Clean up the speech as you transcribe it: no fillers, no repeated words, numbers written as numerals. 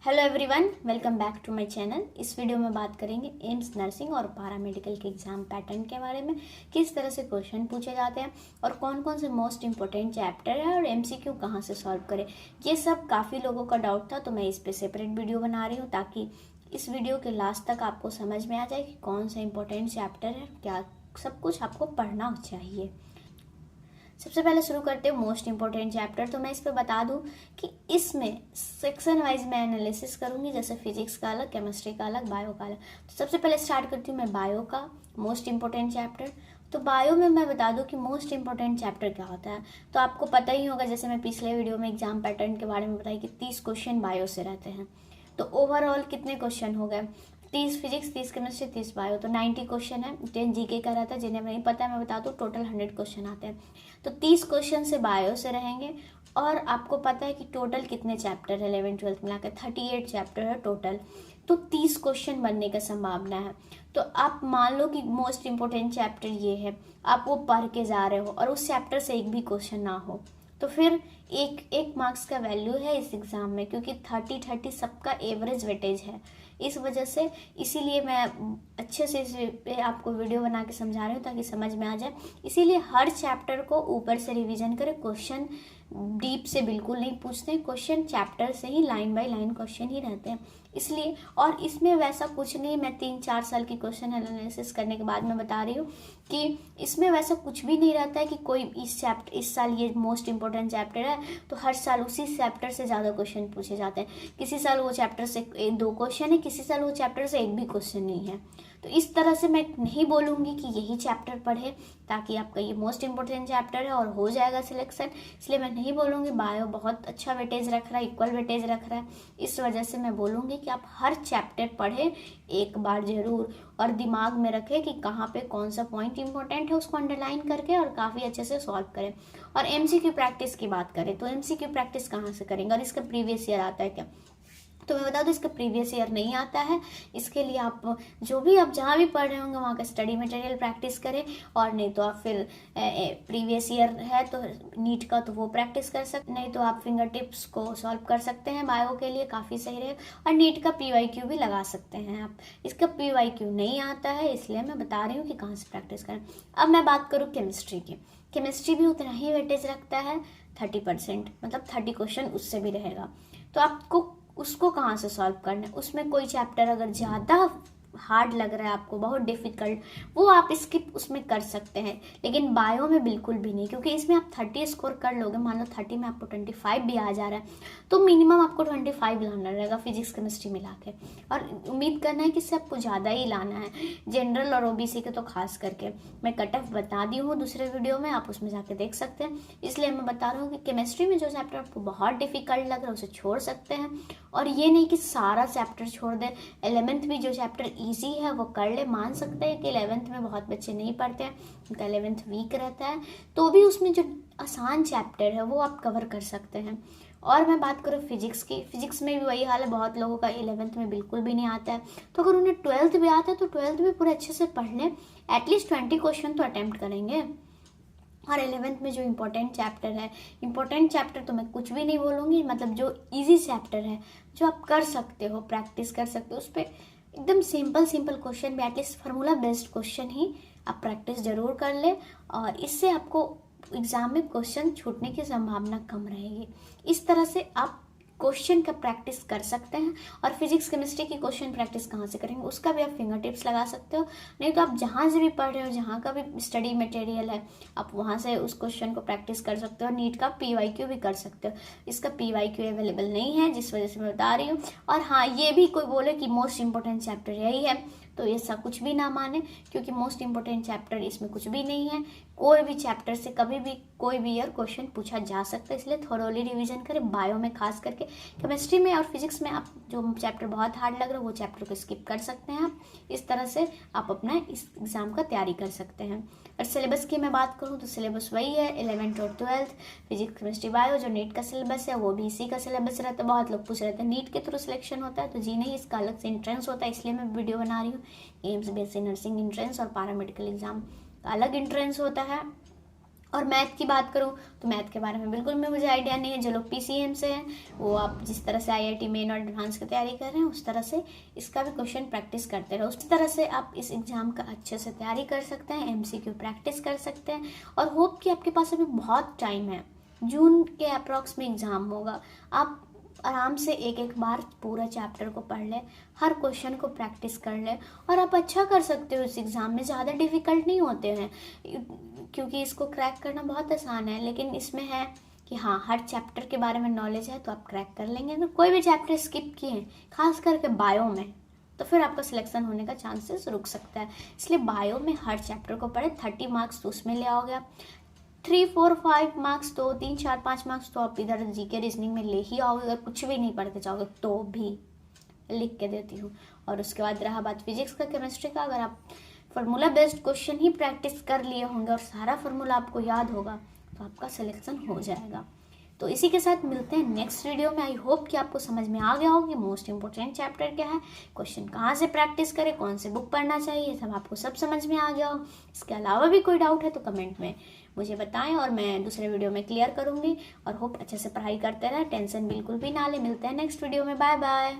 Hello everyone, welcome back to my channel. इस video में बात करेंगे एम्स नर्सिंग और पैरामेडिकल के एग्जाम पैटर्न के बारे में। किस तरह से क्वेश्चन पूछे जाते हैं और कौन कौन से मोस्ट इंपॉर्टेंट चैप्टर है और एमसीक्यू कहाँ से सॉल्व करें। ये सब काफ़ी लोगों का डाउट था, तो मैं इस पर सेपरेट वीडियो बना रही हूँ ताकि इस वीडियो के लास्ट तक आपको समझ में आ जाए कि कौन सा इंपॉर्टेंट चैप्टर है, क्या सब कुछ आपको पढ़ना चाहिए। सबसे पहले शुरू करते हैं मोस्ट इंपॉर्टेंट चैप्टर। तो मैं इस पर बता दूं कि इसमें सेक्शन वाइज मैं एनालिसिस करूंगी, जैसे फिजिक्स का अलग, केमिस्ट्री का अलग, बायो का अलग। तो सबसे पहले स्टार्ट करती हूँ मैं बायो का मोस्ट इंपॉर्टेंट चैप्टर। तो बायो में मैं बता दूं कि मोस्ट इंपॉर्टेंट चैप्टर क्या होता है। तो आपको पता ही होगा, जैसे मैं पिछले वीडियो में एग्जाम पैटर्न के बारे में बताई कि 30 क्वेश्चन बायो से रहते हैं। तो ओवरऑल कितने क्वेश्चन हो गए? 30 फिजिक्स, 30 केमिस्ट्री, 30 बायो, तो 90 क्वेश्चन है। 10 जीके का रहता है, जिन्हें नहीं पता है मैं बता दूं, टोटल 100 क्वेश्चन आते हैं। तो 30 क्वेश्चन से बायो से रहेंगे। और आपको पता है कि टोटल कितने चैप्टर है 11 12 मिलाकर 38 चैप्टर है टोटल। तो 30 क्वेश्चन बनने का संभावना है। तो आप मान लो कि मोस्ट इंपॉर्टेंट चैप्टर ये है, आप वो पढ़ के जा रहे हो और उस चैप्टर से एक भी क्वेश्चन ना हो, तो फिर एक मार्क्स का वैल्यू है इस एग्ज़ाम में, क्योंकि 30 सबका एवरेज वेटेज है। इस वजह से इसीलिए मैं अच्छे से इस पे आपको वीडियो बना के समझा रही हूँ ताकि समझ में आ जाए। इसीलिए हर चैप्टर को ऊपर से रिवीजन करें। क्वेश्चन डीप से बिल्कुल नहीं पूछते हैं, क्वेश्चन चैप्टर से ही लाइन बाय लाइन क्वेश्चन ही रहते हैं इसलिए। और इसमें वैसा कुछ नहीं, मैं 3-4 साल की क्वेश्चन एनालिसिस करने के बाद मैं बता रही हूँ कि इसमें वैसा कुछ भी नहीं रहता है कि कोई इस साल ये मोस्ट इंपॉर्टेंट चैप्टर है तो हर साल उसी चैप्टर से ज़्यादा क्वेश्चन पूछे जाते हैं। किसी साल वो चैप्टर से 2 क्वेश्चन है, किसी साल वो चैप्टर से एक भी क्वेश्चन नहीं है। तो इस तरह से मैं नहीं बोलूँगी कि यही चैप्टर पढ़े ताकि आपका ये मोस्ट इंपॉर्टेंट चैप्टर है और हो जाएगा सिलेक्शन, इसलिए मैं नहीं बोलूँगी। बायो बहुत अच्छा वेटेज रख रहा है, इक्वल वेटेज रख रहा है, इस वजह से मैं बोलूँगी कि आप हर चैप्टर पढ़ें एक बार जरूर और दिमाग में रखें कि कहाँ पे कौन सा पॉइंट इंपॉर्टेंट है, उसको अंडरलाइन करके और काफ़ी अच्छे से सॉल्व करें। और एमसीक्यू प्रैक्टिस की बात करें तो एमसीक्यू प्रैक्टिस कहाँ से करेंगे और इसका प्रीवियस ईयर आता है क्या? तो मैं बता दूं, इसका प्रीवियस ईयर नहीं आता है। इसके लिए आप जो भी आप जहाँ भी पढ़ रहे होंगे वहाँ का स्टडी मटेरियल प्रैक्टिस करें, और नहीं तो आप फिर प्रीवियस ईयर है तो नीट का तो वो प्रैक्टिस कर सकते, नहीं तो आप फिंगर टिप्स को सॉल्व कर सकते हैं, बायो के लिए काफ़ी सही रहेगा। और नीट का PYQ भी लगा सकते हैं आप। इसका PYQ नहीं आता है, इसलिए मैं बता रही हूँ कि कहाँ से प्रैक्टिस करें। अब मैं बात करूँ केमिस्ट्री की। केमिस्ट्री भी उतना ही वेटेज रखता है, 30%, मतलब 30 क्वेश्चन उससे भी रहेगा। तो आपको उसको कहाँ से सॉल्व करना है? उसमें कोई चैप्टर अगर ज़्यादा हार्ड लग रहा है आपको, बहुत डिफिकल्ट, वो आप स्किप उसमें कर सकते हैं। लेकिन बायो में बिल्कुल भी नहीं, क्योंकि इसमें आप 30 स्कोर कर लोगे। मान लो 30 में आपको 25 भी आ जा रहा है तो मिनिमम आपको 25 लाना रहेगा फिजिक्स केमिस्ट्री मिला के, और उम्मीद करना है कि इससे आपको ज़्यादा ही लाना है, जनरल और OBC के तो खास करके। मैं कट ऑफ बता दी हूँ दूसरे वीडियो में, आप उसमें जाके देख सकते हैं। इसलिए मैं बता रहा हूँ कि केमिस्ट्री में जो चैप्टर आपको बहुत डिफिकल्ट लग रहा है उसे छोड़ सकते हैं, और ये नहीं कि सारा चैप्टर छोड़ दें। 11th भी जो चैप्टर ईजी है वो कर ले। मान सकते हैं कि 11th में बहुत बच्चे नहीं पढ़ते हैं, उनका 11th वीक रहता है, तो भी उसमें जो आसान चैप्टर है वो आप कवर कर सकते हैं। और मैं बात करूँ फिजिक्स की, फिजिक्स में भी वही हाल है, बहुत लोगों का 11th में बिल्कुल भी नहीं आता है। तो अगर उन्हें 12th भी आता है तो 12th भी पूरे अच्छे से पढ़ लें, एटलीस्ट 20 क्वेश्चन तो अटैम्प्ट करेंगे। और 11th में जो इम्पोर्टेंट चैप्टर है, इम्पोर्टेंट चैप्टर तो मैं कुछ भी नहीं बोलूँगी, मतलब जो इजी चैप्टर है, जो आप कर सकते हो, प्रैक्टिस कर सकते हो, उस पर एकदम सिंपल क्वेश्चन भी, एटलीस्ट फार्मूला बेस्ड क्वेश्चन ही आप प्रैक्टिस जरूर कर ले, और इससे आपको एग्जाम में क्वेश्चन छूटने की संभावना कम रहेगी। इस तरह से आप क्वेश्चन का प्रैक्टिस कर सकते हैं। और फिजिक्स केमिस्ट्री की क्वेश्चन प्रैक्टिस कहाँ से करेंगे, उसका भी आप फिंगर टिप्स लगा सकते हो, नहीं तो आप जहाँ से भी पढ़ रहे हो, जहाँ का भी स्टडी मटेरियल है, आप वहाँ से उस क्वेश्चन को प्रैक्टिस कर सकते हो। नीट का PYQ भी कर सकते हो। इसका PYQ अवेलेबल नहीं है, जिस वजह से मैं बता रही हूँ। और हाँ, ये भी कोई बोले कि मोस्ट इंपॉर्टेंट चैप्टर यही है, तो ऐसा कुछ भी ना माने, क्योंकि मोस्ट इंपॉर्टेंट चैप्टर इसमें कुछ भी नहीं है। कोई भी चैप्टर से कभी भी कोई भी ईयर क्वेश्चन पूछा जा सकता है, इसलिए थोरोली रिवीजन करें। बायो में खास करके, केमिस्ट्री में और फिजिक्स में आप जो चैप्टर बहुत हार्ड लग रहा है वो चैप्टर को स्किप कर सकते हैं आप। इस तरह से आप अपना इस एग्ज़ाम का तैयारी कर सकते हैं। और सिलेबस की मैं बात करूँ तो सिलेबस वही है, 11th और 12th फिजिक्स केमिस्ट्री बायो। जो नीट का सिलेबस है वो भी इसी का सिलेबस रहता है। बहुत लोग पूछ रहे थे नीट के थ्रू सिलेक्शन होता है, तो जी नहीं, इसका अलग से इंट्रेंस होता है, इसलिए मैं वीडियो बना रही हूँ। एम्स BSc नर्सिंग इंट्रेंस और पैरामेडिकल एग्जाम का अलग इंट्रेंस होता है। और मैथ की बात करूँ तो मैथ के बारे में बिल्कुल भी मुझे आइडिया नहीं है। जो लोग PCM से हैं वो आप जिस तरह से IIT मेन और एडवांस की तैयारी कर रहे हैं उस तरह से इसका भी क्वेश्चन प्रैक्टिस करते रहो। उस तरह से आप इस एग्ज़ाम का अच्छे से तैयारी कर सकते हैं, MCQ प्रैक्टिस कर सकते हैं। और होप कि आपके पास अभी बहुत टाइम है, जून के अप्रॉक्स में एग्ज़ाम होगा। आप आराम से एक एक बार पूरा चैप्टर को पढ़ लें, हर क्वेश्चन को प्रैक्टिस कर लें और आप अच्छा कर सकते हो इस एग्ज़ाम में। ज़्यादा डिफ़िकल्ट नहीं होते हैं क्योंकि इसको क्रैक करना बहुत आसान है, लेकिन इसमें है कि हाँ हर चैप्टर के बारे में नॉलेज है तो आप क्रैक कर लेंगे। अगर कोई भी चैप्टर स्किप किए हैं खास करके बायो में तो फिर आपका सिलेक्शन होने का चांसेस रुक सकता है। इसलिए बायो में हर चैप्टर को पढ़े, 30 मार्क्स तो उसमें ले आओगे आप, 3, 4, 5 मार्क्स तो 3, 4, 5 मार्क्स तो आप इधर जीके रीजनिंग में ले ही आओगे अगर कुछ भी नहीं पढ़ते जाओगे तो भी, लिख के देती हूँ। और उसके बाद रहा बात फिजिक्स का, केमिस्ट्री का, अगर आप फार्मूला बेस्ड क्वेश्चन ही प्रैक्टिस कर लिए होंगे और सारा फार्मूला आपको याद होगा तो आपका सिलेक्शन हो जाएगा। तो इसी के साथ मिलते हैं नेक्स्ट वीडियो में। आई होप कि आपको समझ में आ गया हो कि मोस्ट इंपॉर्टेंट चैप्टर क्या है, क्वेश्चन कहाँ से प्रैक्टिस करें, कौन से बुक पढ़ना चाहिए, सब आपको सब समझ में आ गया हो। इसके अलावा भी कोई डाउट है तो कमेंट में मुझे बताएं और मैं दूसरे वीडियो में क्लियर करूँगी। और होप अच्छे से पढ़ाई करते रहें, टेंशन बिल्कुल भी ना ले। मिलते हैं नेक्स्ट वीडियो में, बाय बाय।